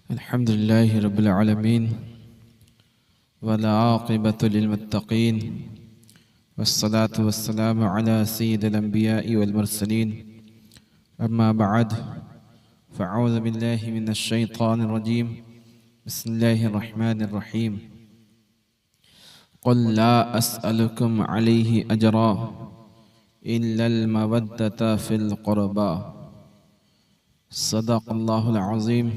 अल्हम्दुलिल्लाहि रब्बिल आलमीन वला आक़िबतु लिल्मुत्तक़ीन वस्सलातु वस्सलामु अला सय्यिदिल अंबियाइ वल मुरसलीन अम्मा बअद फ़अऊज़ु बिल्लाहि मिनश शैतानिर रजीम बिस्मिल्लाहिर रहमानिर रहीम क़ुल ला अस्अलुकुम अलैहि अजरा इल्लल मवद्दता फ़िल क़ुरबा सदक़ल्लाहुल अज़ीम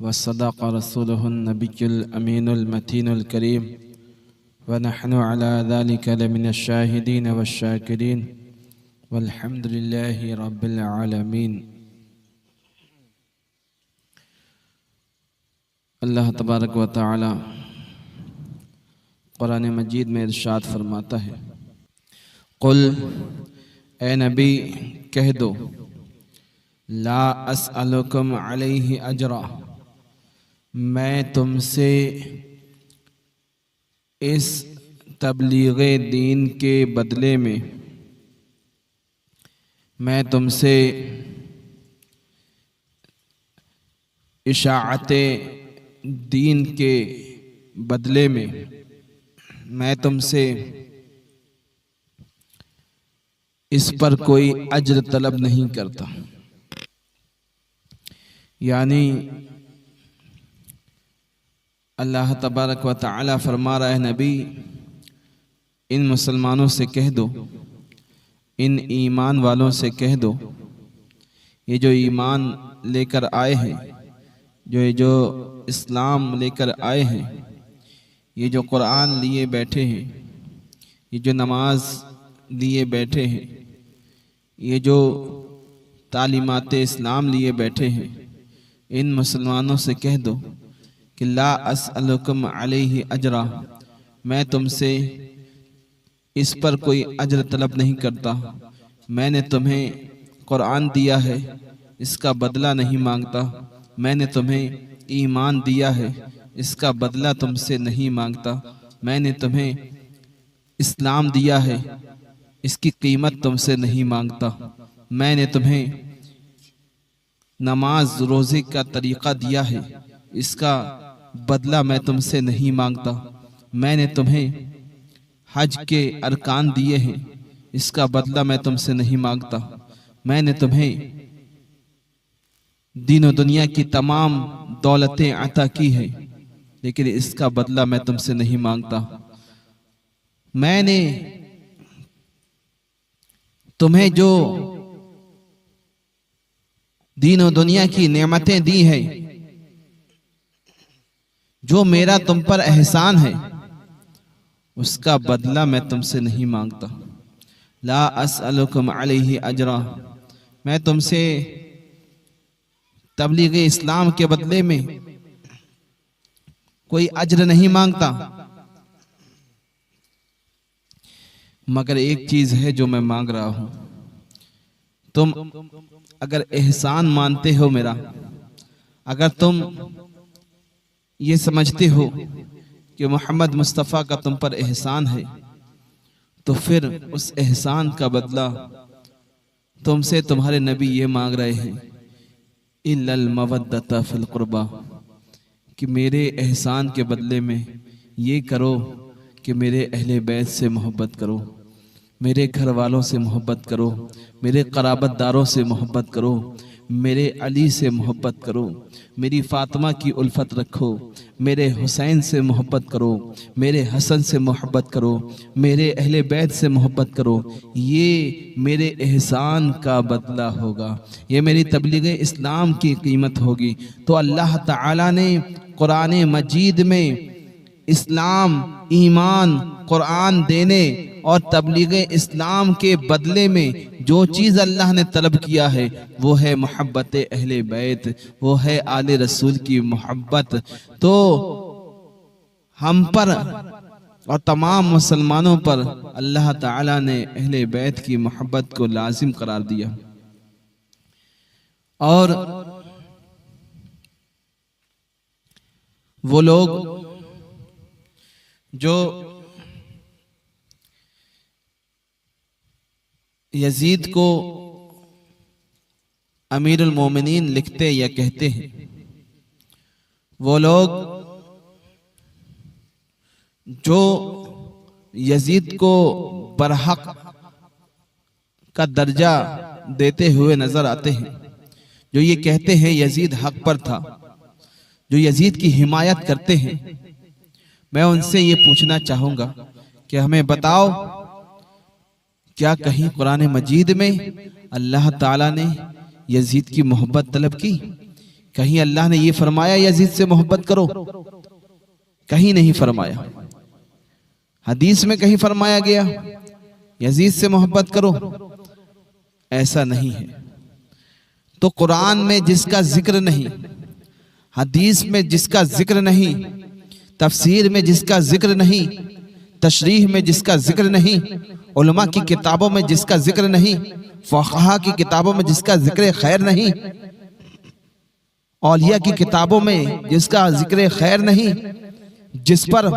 वसदक़ रसूलुहुन नबियुल अमीनुल मतीनुल करीम वनहनु अला ज़ालिका लमिनश शाहिदीन वश्शाकिरीन वल्हम्दुलिल्लाहि रब्बिल आलमीन। अल्लाह तबारक व तआला कुरान मजीद में इरशाद फरमाता है, कुल ए नबी कह दो, ला अस्अलुकुम अलैहि अजरा, मैं तुमसे इस तबलीग़े दीन के बदले में, मैं तुमसे इशाअते दीन के बदले में, मैं तुमसे इस पर कोई अज्र तलब नहीं करता। यानी अल्लाह तबारक व तआला फरमा रहा है, नबी इन मुसलमानों से कह दो, इन ईमान वालों से कह दो, ये जो ईमान लेकर आए हैं, जो इस्लाम लेकर आए हैं, ये जो कुरान लिए बैठे हैं, ये जो नमाज लिए बैठे हैं, ये जो तालीमात इस्लाम लिए बैठे हैं, इन मुसलमानों से कह दो कि ला अस्अलुकुम अलैहि अजरा, मैं तुमसे इस पर कोई अजर तलब नहीं करता। मैंने तुम्हें कुरान दिया है, इसका बदला नहीं मांगता। मैंने तुम्हें ईमान दिया है, इसका बदला तुमसे नहीं मांगता। मैंने तुम्हें इस्लाम दिया है, इसकी कीमत तुमसे नहीं मांगता। मैंने तुम्हें नमाज रोज़े का तरीक़ा दिया है, इसका बदला मैं तुमसे नहीं मांगता। मैंने तुम्हें हज के अरकान दिए हैं, इसका बदला मैं तुमसे नहीं मांगता। मैंने तुम्हें दीन और दुनिया की तमाम दौलतें अता की है, लेकिन इसका बदला मैं तुमसे नहीं मांगता। मैंने तुम्हें जो दीन और दुनिया की नेमतें दी हैं, जो मेरा तुम पर एहसान है, उसका बदला मैं तुमसे नहीं मांगता। ला अस्अलुकुम अलैहि अजरा, मैं तुमसे तबलीग इस्लाम के बदले में कोई अज्र नहीं मांगता, मगर एक चीज है जो मैं मांग रहा हूं। तुम अगर एहसान मानते हो मेरा, अगर तुम ये समझते हो कि मोहम्मद मुस्तफ़ा का तुम पर एहसान है, तो फिर उस एहसान का बदला तुमसे तुम्हारे नबी ये मांग रहे हैं, इल्लल मवद्दता फिल क़ुरबा, कि मेरे एहसान के बदले में ये करो कि मेरे अहले बैत से मोहब्बत करो, मेरे घर वालों से मोहब्बत करो, मेरे क़राबतदारों से मोहब्बत करो, मेरे अली से मोहब्बत करो, मेरी फ़ातिमा की उल्फत रखो, मेरे हुसैन से मोहब्बत करो, मेरे हसन से मोहब्बत करो, मेरे अहले बैत से मोहब्बत करो। ये मेरे एहसान का बदला होगा, ये मेरी तबलीग इस्लाम की कीमत होगी। तो अल्लाह ताला ने कुरान मजीद में इस्लाम, ईमान, कुरान देने और तबलीग इस्लाम के बदले में जो चीज़ अल्लाह ने तलब किया है, वो है मोहब्बत अहले बैत, वो है आले रसूल की मोहब्बत। तो हम पर और तमाम मुसलमानों पर अल्लाह ताला ने अहले बैत की मोहब्बत को लाजिम करार दिया। और वो लोग जो यजीद को अमीरुल मोमिनीन लिखते या कहते हैं, वो लोग जो यजीद को बरहक का दर्जा देते हुए नजर आते हैं, जो ये कहते हैं यजीद हक पर था, जो यजीद की हिमायत करते हैं, मैं उनसे ये पूछना चाहूंगा कि हमें बताओ, क्या कहीं कुरान मजीद में अल्लाह ताला ने यजीद की मोहब्बत तलब की? कहीं अल्लाह ने ये फरमाया यजीद से मोहब्बत करो? कहीं नहीं फरमाया। हदीस में कहीं फरमाया गया यजीद से मोहब्बत करो? ऐसा नहीं है। तो कुरान में जिसका जिक्र नहीं, हदीस में जिसका जिक्र नहीं, तफसीर में जिसका जिक्र नहीं, तशरीह में जिसका जिक्र नहीं, उलमा की किताबों में जिसका जिक्र नहीं, फुक़हा की किताबों में जिसका जिक्र खैर नहीं, औलिया की किताबों में जिसका जिक्र खैर नहीं, जिस पर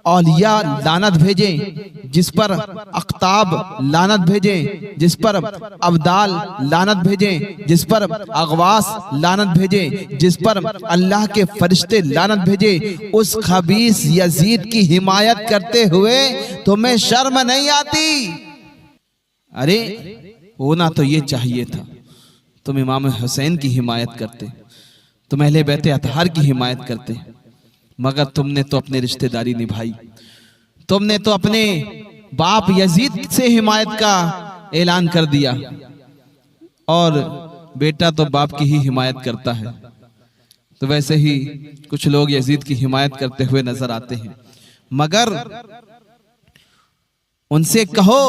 औलिया लानत भेजें, जिस पर अख्ताब लानत भेजें, जिस पर अब्दाल लानत भेजें, जिस पर अगवास लानत भेजें, जिस पर अल्लाह के फरिश्ते लानत भेजें, उस खबीस यजीद की हिमायत करते हुए तुम्हें शर्म नहीं आती? अरे होना तो ये चाहिए था, तुम इमाम हुसैन की हिमायत करते, तुम अहले बैत अतहार की हिमायत करते, मगर तुमने तो अपनी रिश्तेदारी निभाई, तुमने तो अपने बाप यजीद से हिमायत का ऐलान कर दिया, और बेटा तो बाप की ही हिमायत करता है। तो वैसे ही कुछ लोग यजीद की हिमायत करते हुए नजर आते हैं, मगर उनसे कहो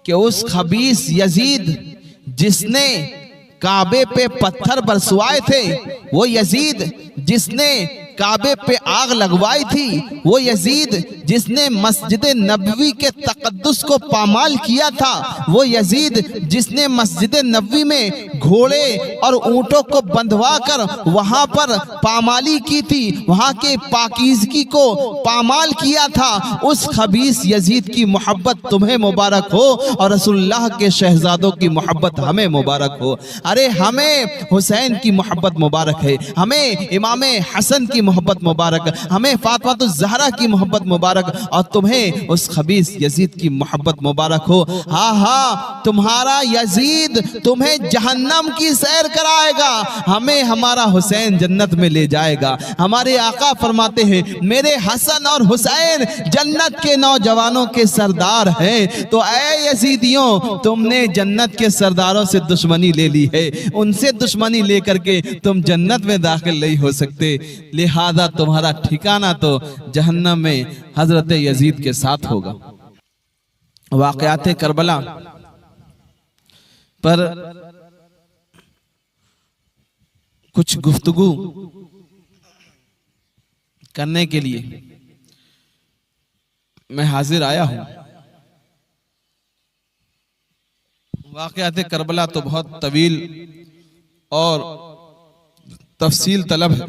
कि उस खबीस यजीद जिसने काबे पे पत्थर बरसवाए थे, वो यजीद जिसने काबे पे आग लगवाई थी, वो यजीद जिसने मस्जिद नबवी के तकद्दुस को पामाल किया था, वो यजीद जिसने मस्जिद नबवी में घोड़े और ऊंटों को बंधवा कर वहां पर पामाली की थी, वहां के पाकीज़गी को पामाल किया था, उस खबीस यजीद की मोहब्बत तुम्हें मुबारक हो और रसूलुल्लाह के शहजादों की मोहब्बत हमें मुबारक हो। अरे हमें हुसैन की मोहब्बत मुबारक है, हमें इमाम हसन की मोहब्बत मुबारक, हमें फातिमा ज़हरा की मोहब्बत मुबारक, और तुम्हें उस खबीस यजीद की मोहब्बत मुबारक हो। हाँ हाँ, तुम्हारा यजीद तुम्हें जहन्नम की सैर कराएगा, हमें हमारा हुसैन जन्नत में ले जाएगा। हमारे आका फरमाते हैं मेरे हसन और हुसैन जन्नत के नौजवानों के सरदार हैं। तो ऐ यजीदियों, तुमने जन्नत के सरदारों से दुश्मनी ले ली है, उनसे दुश्मनी लेकर के तुम जन्नत में दाखिल नहीं हो सकते, लिहाजा तुम्हारा ठिकाना तो जहन्नम में हजरत यजीद के साथ होगा। वाक़यात करबला पर कुछ गुफ्तगू करने के लिए मैं हाजिर आया हूं। वाक़यात करबला तो बहुत तवील और तफसील तलब है,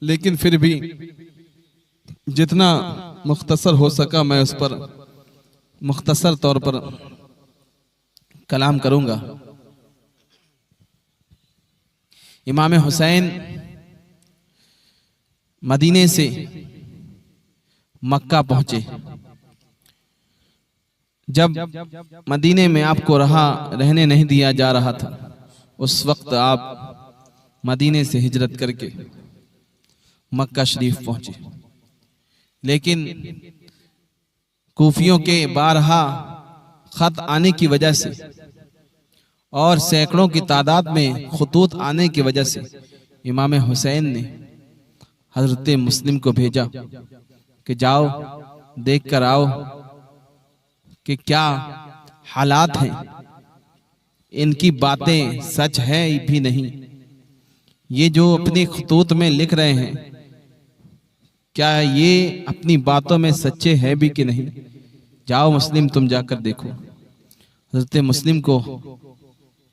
लेकिन फिर भी जितना मुख्तसर हो सका मैं उस पर मुख्तसर तौर पर कलाम करूंगा। इमाम हुसैन मदीने से मक्का पहुंचे। जब मदीने में आपको रहने नहीं दिया जा रहा था, उस वक्त आप मदीने से हिजरत करके मक्का शरीफ पहुंचे। लेकिन कूफियों के बारहा खत आने की वजह से और सैकड़ों की तादाद में खतूत आने की वजह से इमाम हुसैन ने हजरत मुस्लिम को भेजा कि जाओ देख कर आओ कि क्या हालात हैं, इनकी बातें सच है भी नहीं, ये जो अपनी खतूत में लिख रहे हैं क्या ये अपनी बातों में सच्चे हैं भी कि नहीं। जाओ मुस्लिम, तुम जाकर देखो। हजरत मुस्लिम को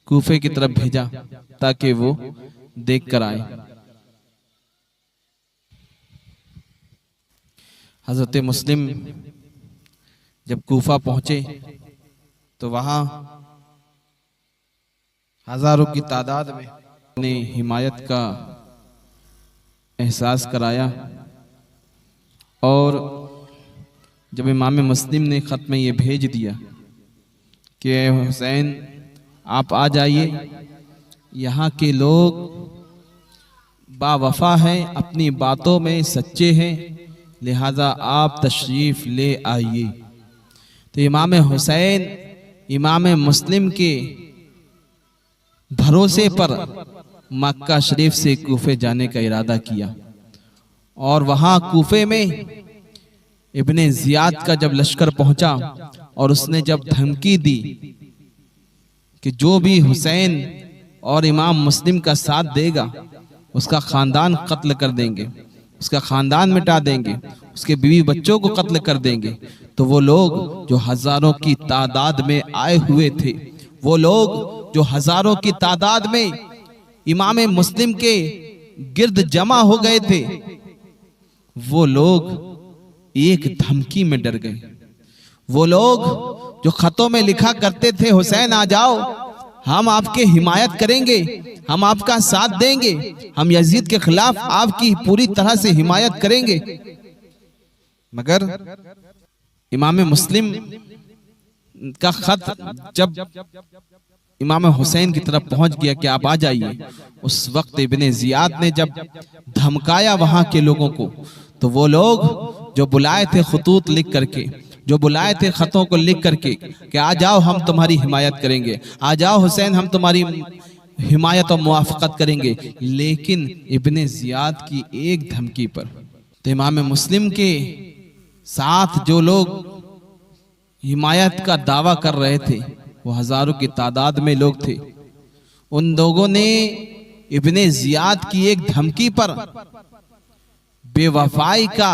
कूफे की तरफ भेजा ताकि वो देख कर आए। हजरत मुस्लिम जब कूफा पहुंचे तो वहां हजारों की तादाद में अपनी हिमायत का एहसास कराया। और जब इमाम मुस्लिम ने ख़त में ये भेज दिया कि हुसैन आप आ जाइए, यहाँ के लोग बावफा हैं, अपनी बातों में सच्चे हैं, लिहाजा आप तशरीफ़ ले आइए। तो इमाम हुसैन इमाम मुस्लिम के भरोसे पर मक्का शरीफ से कूफे जाने का इरादा किया। और वहाँ कूफे में इब्ने ज़ियाद का जब लश्कर पहुंचा और उसने जब धमकी दी कि जो भी हुसैन और इमाम मुस्लिम का साथ देगा उसका ख़ानदान कत्ल कर देंगे, उसका ख़ानदान मिटा देंगे, उसके बीवी बच्चों को कत्ल कर देंगे, तो वो लोग जो हज़ारों की तादाद में आए हुए थे, वो लोग जो हज़ारों की तादाद में इमाम मुस्लिम के गिर्द जमा हो गए थे, वो लोग एक धमकी में डर गए। वो लोग जो खतों में लिखा करते थे हुसैन आ जाओ, हम आपके हिमायत करेंगे, हम आपका साथ देंगे, हम यजीद के खिलाफ आपकी पूरी तरह से हिमायत करेंगे, मगर इमाम मुस्लिम का खत जब इमाम हुसैन की तरफ पहुंच गया कि आप आ जाइए, उस वक्त इब्ने ज़ियाद ने जब धमकाया वहां के लोगों को, तो वो लोग जो बुलाए थे खतूत लिख करके, जो बुलाए थे खतों को लिख करके कि आ जाओ हम तुम्हारी हिमायत करेंगे, आ जाओ हुसैन हम तुम्हारी हिमायत और मुआफ़क़त करेंगे, लेकिन इब्ने ज़ियाद की एक धमकी पर, तो इमाम मुस्लिम के साथ जो लोग हिमायत का दावा कर रहे थे वो हज़ारों की तादाद में लोग थे, उन लोगों ने इब्ने ज़ियाद की एक धमकी पर बेवफाई का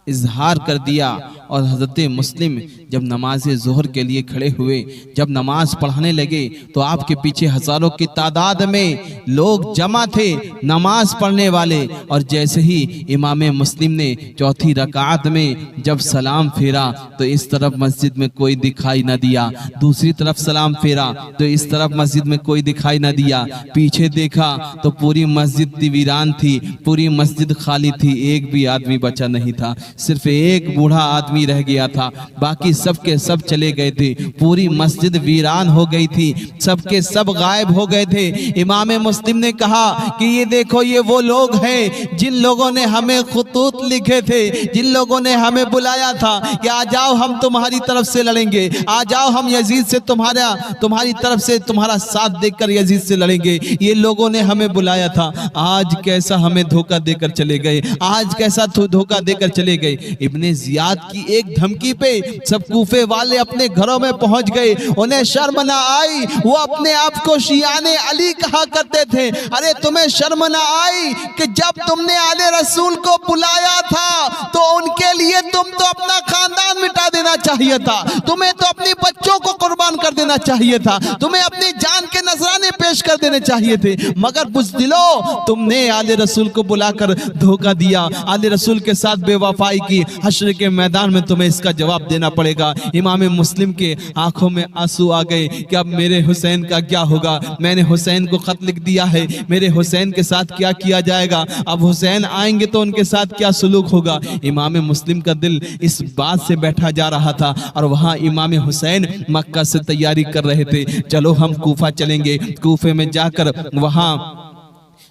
इजहार कर दिया। और हज़रत मुस्लिम जब नमाज ज़ोहर के लिए खड़े हुए, जब नमाज पढ़ने लगे, तो आपके पीछे हज़ारों की तादाद में लोग जमा थे नमाज पढ़ने वाले। और जैसे ही इमाम मुस्लिम ने चौथी रकात में जब सलाम फेरा, तो इस तरफ मस्जिद में कोई दिखाई न दिया, दूसरी तरफ सलाम फेरा तो इस तरफ मस्जिद में कोई दिखाई न दिया, पीछे देखा तो पूरी मस्जिद वीरान थी, पूरी मस्जिद खाली थी, एक भी आदमी बचा नहीं था, सिर्फ एक बूढ़ा आदमी रह गया था, बाकी सब के सब चले गए थे, पूरी मस्जिद वीरान हो गई थी, सबके सब गायब हो गए थे। इमाम मुस्लिम ने कहा कि ये देखो, ये वो लोग हैं जिन लोगों ने हमें खुतूत लिखे थे, जिन लोगों ने हमें बुलाया था कि आ जाओ हम तुम्हारी तरफ से लड़ेंगे, आ जाओ हम यजीद से तुम्हारी तरफ से तुम्हारा साथ देकर यजीद से लड़ेंगे, ये लोगों ने हमें बुलाया था। आज कैसा हमें धोखा देकर चले गए, आज कैसा धोखा देकर चले गए। इब्ने ज़ियाद की एक धमकी पे सब कूफे वाले अपने घरों में पहुंच गए, उन्हें शर्म ना आई, वो अपने आप को शियाने अली कहा करते थे। अरे तुम्हें शर्म ना आई कि जब तुमने आले रसूल को बुलाया था तो उनके लिए तुम तो अपना खानदान मिटा देना चाहिए था, तुम्हें तो अपने बच्चों को कुर्बान कर देना चाहिए था, तुम्हें अपनी जान के नजराने पेश कर देने चाहिए थे, मगर बुज़दिलो तुमने आले रसूल को बुलाकर धोखा दिया, आले रसूल के साथ बेवफाई की। हश्र के मैदान में तुम्हें इसका जवाब देना पड़ेगा। इमाम मुस्लिम के आंखों में आंसू आ गए कि अब मेरे हुसैन का क्या होगा, मैंने हुसैन को खत लिख दिया है, मेरे हुसैन के साथ क्या किया जाएगा, अब हुसैन आएंगे तो उनके साथ क्या सुलूक होगा। इमाम मुस्लिम का दिल इस बात से बैठा जा रहा था और वहां इमाम हुसैन मक्का से तैयारी कर रहे थे, चलो हम कूफा चलेंगे, कूफे में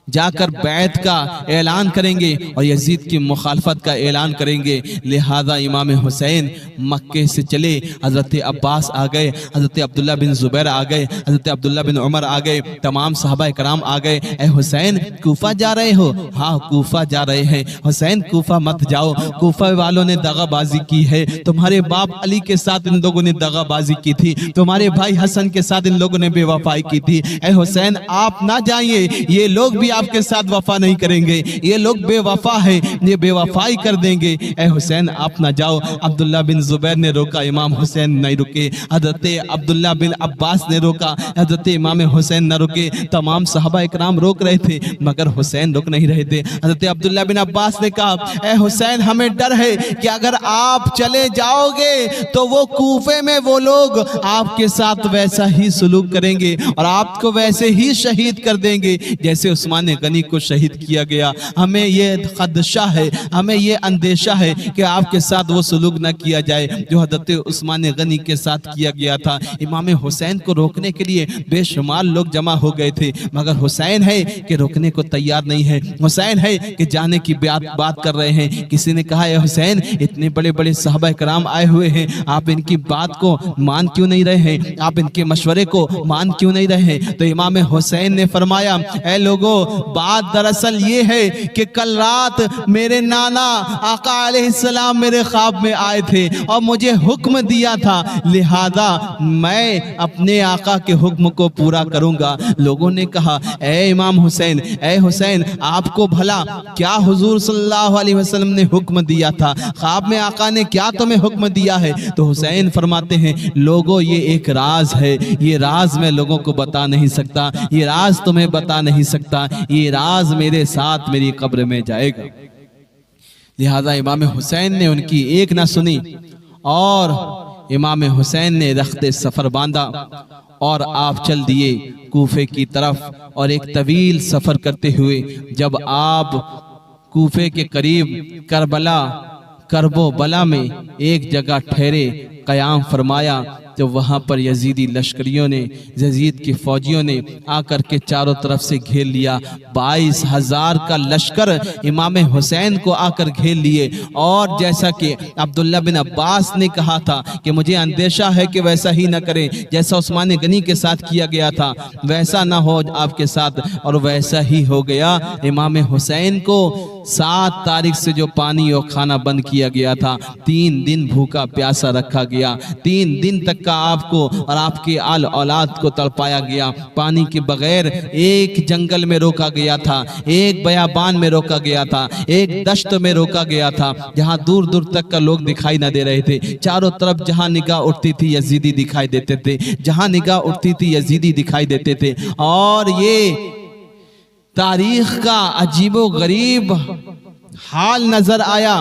जाकर बैत का ऐलान करेंगे और यजीद की मुखालफत का ऐलान करेंगे। लिहाजा इमाम हुसैन मक्के से चले, हज़रत अब्बास आ गए, हज़रत अब्दुल्ला बिन ज़ुबैर आ गए, हज़रत अब्दुल्ला बिन उमर आ गए, तमाम सहाबा कराम आ गए। ए हुसैन कूफा जा रहे हो? हाँ कूफा जा रहे हैं। हुसैन कूफा मत जाओ, कूफा वालों ने दगाबाजी की है, तुम्हारे बाप अली के साथ इन लोगों ने दगाबाजी की थी, तुम्हारे भाई हसन के साथ इन लोगों ने बेवफाई की थी। ए हुसैन आप ना जाइए, ये लोग भी आपके साथ वफा नहीं करेंगे, ये लोग बेवफा है, ये बेवफाई कर देंगे। ए हुसैन आप ना जाओ। अब्दुल्ला बिन ज़ुबैर ने रोका, इमाम हुसैन नहीं रुके। हज़रत अब्दुल्ला बिन अब्बास ने रोका, हज़रत इमाम हुसैन न रुके। तमाम सहाबा इकराम रोक रहे थे मगर हुसैन रुक नहीं रहे थे। हज़रत अब्दुल्ला बिन अब्बास ने कहा, ए हुसैन हमें डर है कि अगर आप चले जाओगे तो वो कूफे में वो लोग आपके साथ वैसा ही सुलूक करेंगे और आपको वैसे ही शहीद कर देंगे जैसे उस्मान उस्मान गनी को शहीद किया गया। हमें ये खदशा है, हमें ये अंदेशा है कि आपके साथ वो सलूक न किया जाए जो हजरत उस्मान गनी के साथ किया गया था। इमाम हुसैन को रोकने के लिए बेशुमार लोग जमा हो गए थे, मगर हुसैन है कि रोकने को तैयार नहीं है। हुसैन है कि जाने की बात कर रहे हैं। किसी ने कहा, हुसैन इतने बड़े बड़े सहाबा कराम आए हुए हैं, आप इनकी बात को मान क्यों नहीं रहे हैं, आप इनके मशवरे को मान क्यों नहीं रहे हैं? तो इमाम हुसैन ने फरमाया, ऐ लोगों, बात दरअसल ये है कि कल रात मेरे नाना आका अलैहिस्सलाम मेरे ख्वाब में आए थे और मुझे हुक्म दिया था, लिहाजा मैं अपने आका के हुक्म को पूरा करूंगा। लोगों ने कहा, ऐ इमाम हुसैन, ऐ हुसैन, आपको भला क्या हुजूर सल्लल्लाहु अलैहि वसल्लम ने हुक्म दिया था? ख्वाब में आका ने क्या तुम्हें हुक्म दिया है? तो हुसैन फरमाते हैं, लोगों ये एक राज है, ये राज मैं लोगों को बता नहीं सकता, ये राज तुम्हें बता नहीं सकता, ये राज मेरे साथ मेरी कब्र में जाएगा। लिहाजा इमाम हुसैन ने उनकी एक ना सुनी और इमाम हुसैन ने रख्ते सफर बांधा और आप चल दिए कूफे की तरफ। और एक तवील सफर करते हुए जब आप कूफे के करीब करबो बला में एक जगह ठहरे, कयाम फरमाया, तो वहां पर यजीदी लश्करियों ने, यजीद के फौजियों ने आकर के चारों तरफ से घेर लिया। 22,000 का लश्कर इमाम हुसैन को आकर घेर लिए। और जैसा कि अब्दुल्ला बिन अब्बास ने कहा था कि मुझे अंदेशा है कि वैसा ही न करें, जैसा उस्मान गनी के साथ किया गया था वैसा ना हो आपके साथ, और वैसा ही हो गया। इमाम हुसैन को 7 तारीख से जो पानी और खाना बंद किया गया था, 3 दिन भूखा प्यासा रखा गया, 3 दिन तक का आपको और आपके आल औलाद को तड़पाया गया। पानी के बगैर एक जंगल में रोका गया था, एक बयाबान में रोका गया था, एक दश्त में रोका गया था, जहां दूर दूर तक का लोग दिखाई ना दे रहे थे। चारों तरफ जहां निगाह उठती थी यजीदी दिखाई देते थे, जहां निगाह उठती थी यजीदी दिखाई देते थे। और ये तारीख का अजीबो गरीब हाल नजर आया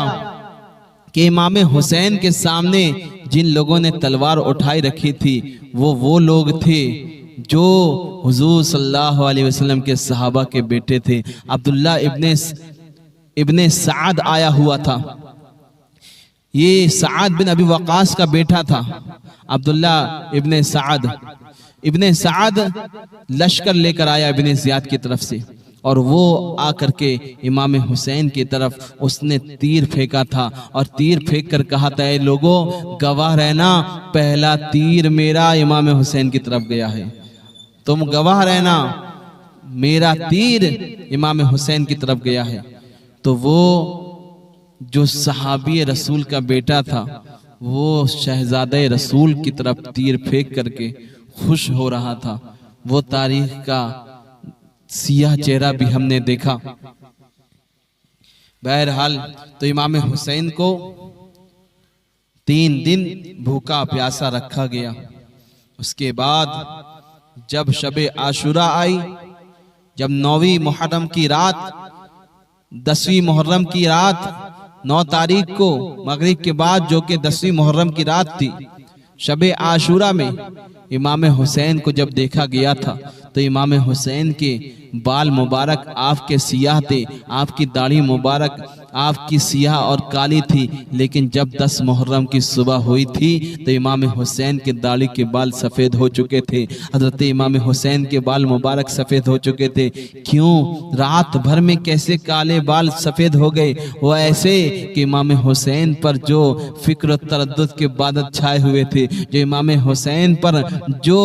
कि इमाम हुसैन के सामने जिन लोगों ने तलवार उठाई रखी थी वो लोग थे जो हुजूर सल्लल्लाहु अलैहि वसल्लम के सहाबा के बेटे थे। अब्दुल्ला इब्ने साद आया हुआ था। ये साद बिन अबी वक़ास का बेटा था। अब्दुल्ला इब्ने साद लश्कर लेकर आया इब्ने ज़ियाद की तरफ से, और वो आकर के इमाम हुसैन की तरफ उसने तीर फेंका था और तीर फेंक कर कहा था, ए लोगों गवाह रहना, पहला तीर मेरा इमाम हुसैन की तरफ गया है, तुम गवाह रहना, मेरा तीर इमाम हुसैन की तरफ गया है। तो वो जो सहाबी रसूल का बेटा था वो शहजादे रसूल की तरफ तीर फेंक करके खुश हो रहा था। वो तारीख का सियाह चेहरा भी हमने देखा। बहरहाल तो इमाम हुसैन को 3 दिन भूखा प्यासा रखा गया। उसके बाद जब शबे आशुरा आई, जब 9वीं मुहर्रम की रात, 10वीं मुहर्रम की रात, 9 तारीख को मगरिब के बाद जो कि 10वीं मुहर्रम की रात थी, शबे आशुरा में इमाम हुसैन को जब देखा गया था तो इमाम हुसैन के बाल मुबारक आपके सियाह थे, आपकी दाढ़ी मुबारक आपकी सियाह और काली थी, लेकिन जब 10 मुहर्रम की सुबह हुई थी तो इमाम हुसैन के दाढ़ी के बाल सफ़ेद हो चुके थे। हज़रत इमाम हुसैन के बाल मुबारक सफ़ेद हो चुके थे। क्यों? रात भर में कैसे काले बाल सफ़ेद हो गए? वो ऐसे कि इमाम हुसैन पर जो फिक्र तरद्दुद के बादल छाए हुए थे, जो इमाम हुसैन पर जो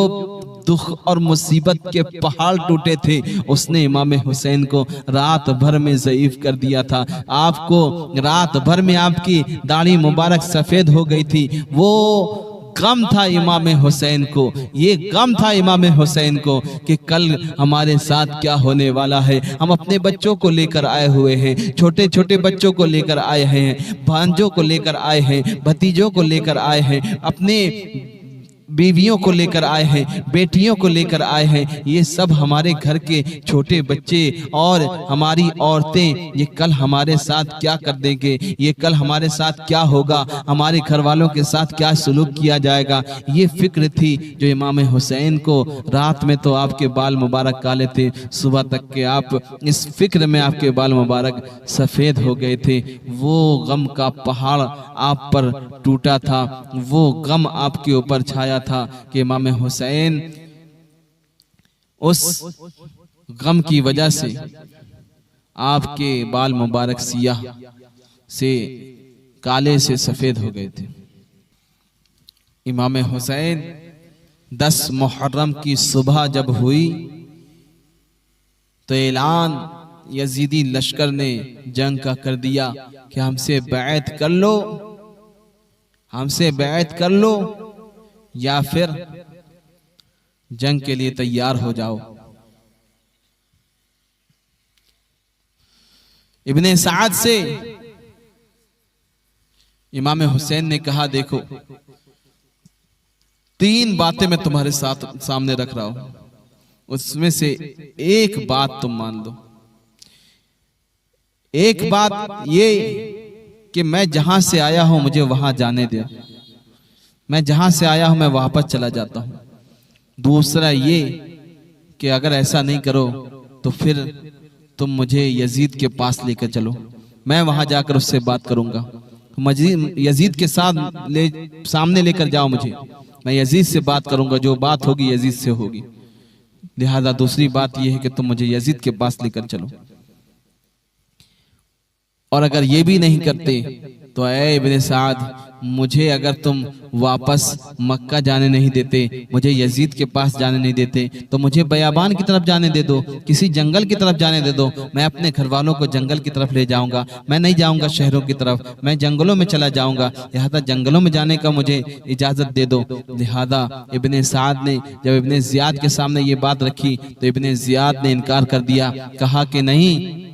दुख और मुसीबत के पहाड़ टूटे थे, उसने इमाम हुसैन को रात भर में ज़ईफ कर दिया था। आपको रात भर में आपकी दाढ़ी मुबारक सफ़ेद हो गई थी। वो गम था इमाम हुसैन को, ये गम था इमाम हुसैन को कि कल हमारे साथ क्या होने वाला है। हम अपने बच्चों को लेकर आए हुए हैं, छोटे छोटे बच्चों को लेकर आए हैं, भांजों को लेकर आए हैं, भतीजों को लेकर आए हैं, अपने बीवियों को लेकर आए हैं, बेटियों को लेकर आए हैं। ये सब हमारे घर के छोटे बच्चे और हमारी औरतें, ये कल हमारे साथ क्या कर देंगे, ये कल हमारे साथ क्या होगा, हमारे घर वालों के साथ क्या सलूक किया जाएगा। ये फिक्र थी जो इमाम हुसैन को। रात में तो आपके बाल मुबारक काले थे, सुबह तक के आप इस फिक्र में आपके बाल मुबारक सफेद हो गए थे। वो गम का पहाड़ आप पर टूटा था, वो गम आपके ऊपर छाया था कि इमाम हुसैन उस गम की वजह से आपके बाल मुबारक सियाह से काले से सफेद हो गए थे। इमाम हुसैन 10 मुहर्रम की सुबह जब हुई तो ऐलान यजीदी लश्कर ने जंग का कर दिया कि हमसे बैत कर लो, हमसे बैत कर लो या फिर जंग के लिए तैयार हो जाओ। इब्ने साद से इमाम हुसैन ने कहा, देखो 3 बातें मैं तुम्हारे साथ सामने रख रहा हूं, उसमें से एक बात तुम मान लो। एक बात ये कि मैं जहां से आया हूं मुझे वहां जाने दे, मैं जहां से आया हूं मैं वापस चला जाता हूं। दूसरा ये कि अगर ऐसा नहीं करो तो फिर तुम मुझे यजीद के पास लेकर चलो, मैं वहां जाकर उससे बात करूंगा। यजीद के साथ सामने लेकर जाओ मुझे, मैं यजीद से बात करूंगा, जो बात होगी यजीद से होगी। लिहाजा दूसरी बात यह है कि तुम मुझे यजीद के पास लेकर चलो। और अगर ये भी नहीं करते तो ऐ इब्ने साद, मुझे अगर तुम वापस मक्का जाने नहीं देते, मुझे यजीद के पास जाने नहीं देते, तो मुझे बयाबान की तरफ जाने दे दो, किसी जंगल की तरफ जाने दे दो। मैं अपने घर वालों को जंगल की तरफ ले जाऊंगा, मैं नहीं जाऊंगा शहरों की तरफ, मैं जंगलों में चला जाऊंगा। लिहाजा जंगलों में जाने का मुझे इजाजत दे दो। लिहाजा इब्ने साद ने जब इब्ने जियाद के सामने ये बात रखी तो इब्ने जियाद ने इनकार कर दिया, कहा कि नहीं,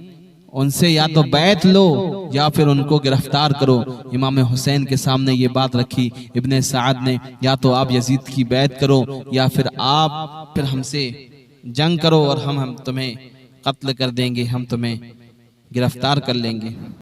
उनसे या तो बैत लो या फिर उनको गिरफ्तार करो। इमाम हुसैन के सामने ये बात रखी इब्ने साद ने, या तो आप यजीद की बैत करो या फिर आप फिर हमसे जंग करो और हम तुम्हें कत्ल कर देंगे, हम तुम्हें गिरफ्तार कर लेंगे।